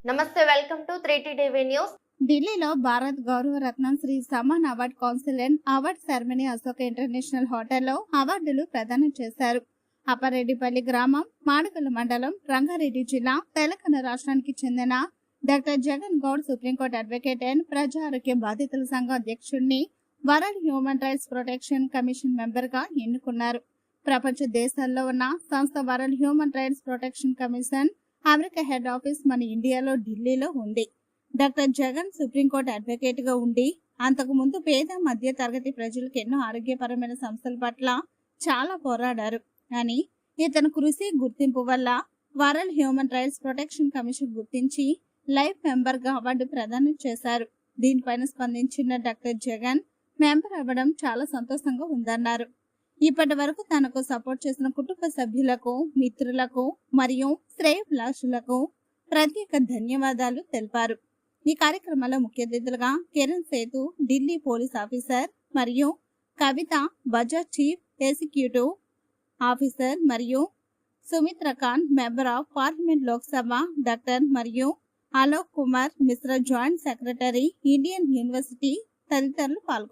నమస్తే, welcome to 3T TV news. ఢిల్లీలో Bharat Gaurav Ratnam Shri Samman award council and award ceremony Ashoka international హోటల్లో అవార్డులు ప్రదానం చేశారు. అప్పారెడ్డిపల్లి గ్రామం, మాడకల్ మండలం, రంగారెడ్డి జిల్లా, తెలంగాణ రాష్ట్రానికి చెందిన doctor Jagan Goud supreme court advocate and ప్రజా ఆరోగ్య బాధితుల సంఘం అధ్యక్షుడిని world human rights protection commission member గా ఎన్నుకున్నారు. ప్రపంచ దేశాల్లో ఉన్న సంస్థ world human rights protection commission America head office మన ఇండియాలో ఢిల్లీలో ఉంది. డాక్టర్ జగన్ సుప్రీంకోర్టు అడ్వకేట్ గా ఉండి అంతకు ముందు పేద మధ్య తరగతి ప్రజలకు ఎన్నో ఆరోగ్యపరమైన సమస్యల పట్ల చాలా పోరాడారు. కానీ ఇతని కృషి గుర్తింపు వల్ల world human rights protection commission గుర్తించి లైఫ్ మెంబర్ గా అవార్డు ప్రదానం చేశారు. దీనిపైన స్పందించిన డాక్టర్ జగన్ మెంబర్ అవ్వడం చాలా సంతోషంగా ఉందన్నారు. ఇప్పటి వరకు తనకు సపోర్ట్ చేసిన కుటుంబ సభ్యులకు, మిత్రులకు మరియు శ్రేయభిలాషులకు ప్రత్యేక ధన్యవాదాలు తెలిపారు. ఈ కార్యక్రమంలో ముఖ్య అతిథులుగా కిరణ్ సేతు, ఢిల్లీ పోలీస్ ఆఫీసర్, మరియు Kavitha, Bajaj chief executive officer, మరియు Sumitra Khan, member of parliament Lok Sabha, doctor మరియు Alok Kumar Mishra, joint secretary, Indian university తదితరులు పాల్గొన్నారు.